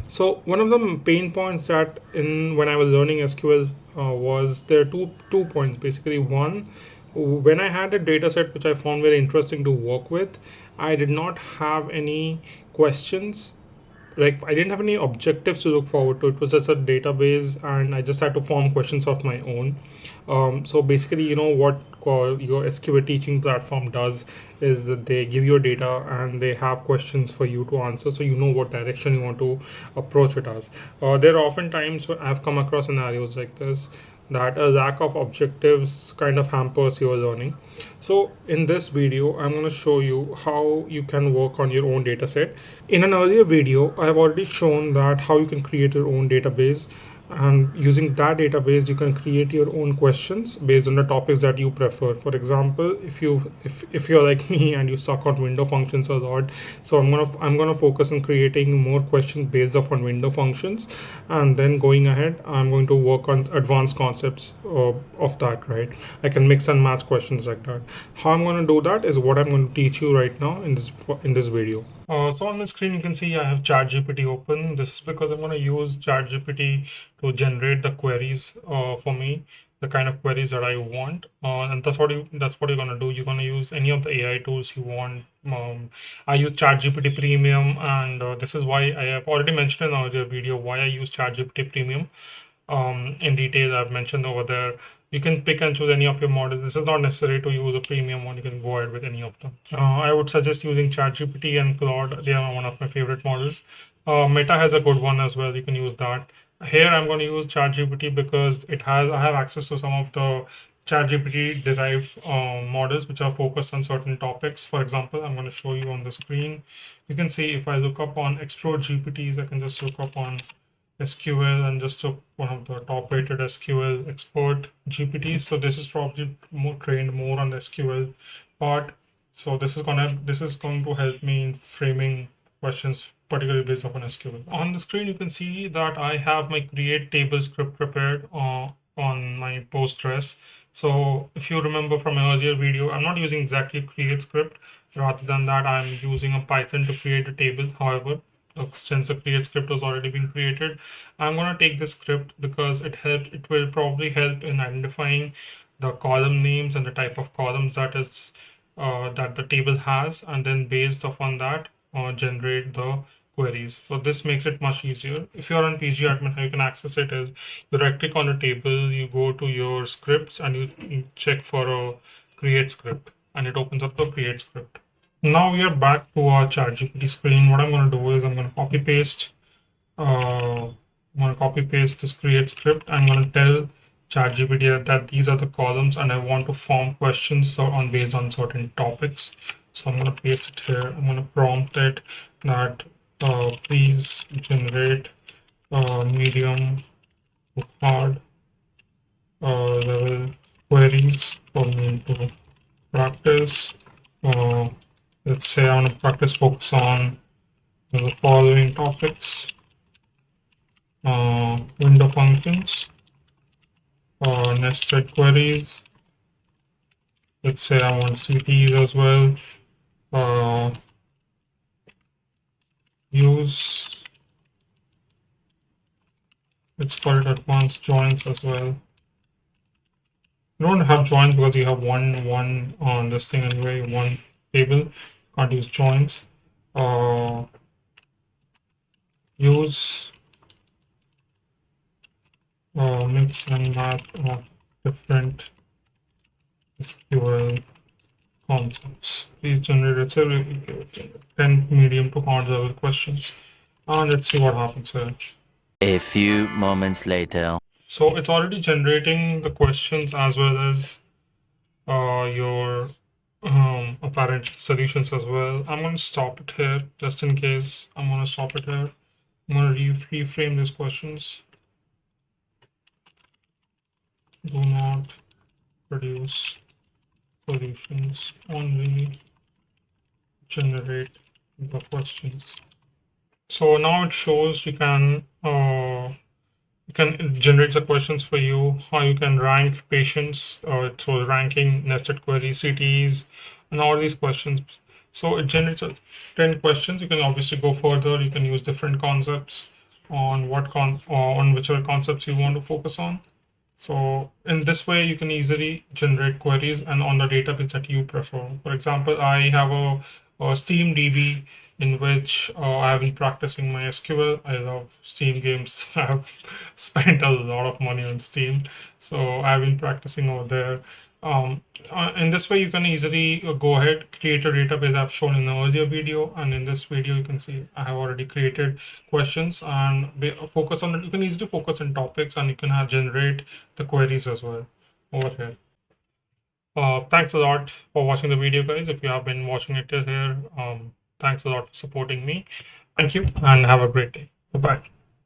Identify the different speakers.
Speaker 1: So one of the pain points that in when I was learning SQL was there are two points basically. One, when I had a data set which I found very interesting to work with, I did not have any questions, like I didn't have any objectives to look forward to. It was just a database, and I just had to form questions of my own. So basically, what your SQL teaching platform does is that they give you data and they have questions for you to answer, so you know what direction you want to approach it as. There are often times where I've come across scenarios like this, that a lack of objectives kind of hampers your learning. So in this video, I'm going to show you how you can work on your own data set. In an earlier video, I have already shown that how you can create your own database, and using that database you can create your own questions based on the topics that you prefer. For example, if you're like me and you suck on window functions a lot, so I'm gonna focus on creating more questions based off on window functions, and then going ahead I'm going to work on advanced concepts of that, right? I can mix and match questions like that. How I'm going to do that is what I'm going to teach you right now in this video. So on the screen, you can see I have ChatGPT open. This is because I'm going to use ChatGPT to generate the queries for me, the kind of queries that I want. And that's what you're going to do. You're going to use any of the AI tools you want. I use ChatGPT Premium, and this is why I have already mentioned in our earlier video why I use ChatGPT Premium. In detail, I've mentioned over there. You can pick and choose any of your models. This is not necessary to use a premium one. You can go ahead with any of them. I would suggest using ChatGPT and Claude. They are one of my favorite models. Meta has a good one as well. You can use that. Here I'm going to use ChatGPT because I have access to some of the ChatGPT derived models which are focused on certain topics. For example, I'm going to show you on the screen. You can see if I look up on Explore GPTs, I can just look up on SQL and just took one of the top rated SQL expert GPTs. So this is probably more trained more on the SQL part. So this is going to help me in framing questions, particularly based on SQL. On the screen, you can see that I have my create table script prepared on my Postgres. So if you remember from my earlier video, I'm not using exactly create script. Rather than that, I'm using a Python to create a table. However, since the create script has already been created, I'm going to take this script because it will probably help in identifying the column names and the type of columns that the table has, and then based upon that generate the queries. So this makes it much easier. If you're on PG admin, how you can access it is you right click on the table, you go to your scripts, and you check for a create script, and it opens up the create script. Now we are back to our ChatGPT screen. What I'm going to do is I'm going to copy paste this create script. I'm going to tell ChatGPT that these are the columns, and I want to form questions based on certain topics. So I'm going to paste it here. I'm going to prompt it that please generate medium to hard level queries for me to practice. Uh, let's say I want to practice focus on the following topics: window functions, nested queries. Let's say I want CTs as well. Use, let's call it advanced joins as well. You don't have joins because you have one on this thing anyway, one table. Can't use joins. Use mix and match of different SQL concepts. Please generate, let's say, 10 medium to hard level questions. And let's see what happens here.
Speaker 2: A few moments later.
Speaker 1: So it's already generating the questions as well as your apparent solutions as well. I'm going to stop it here just in case. I'm going to stop it here. I'm going to reframe these questions. Do not produce solutions, only generate the questions. So now it shows you can generate the questions for you, how you can rank patients, so ranking nested query CTs and all these questions. So it generates 10 questions. You can obviously go further. You can use different concepts. on on whichever concepts you want to focus on. So in this way, you can easily generate queries and on the database that you prefer. For example, I have a Steam DB in which I've been practicing my SQL. I love Steam games. I've spent a lot of money on Steam, so I've been practicing over there. In this way, you can easily go ahead, create a database I've shown in the earlier video, and in this video, you can see I have already created questions and focus on it. You can easily focus on topics, and you can have generate the queries as well over here. Thanks a lot for watching the video, guys. If you have been watching it till here, thanks a lot for supporting me. Thank you and have a great day. Bye bye.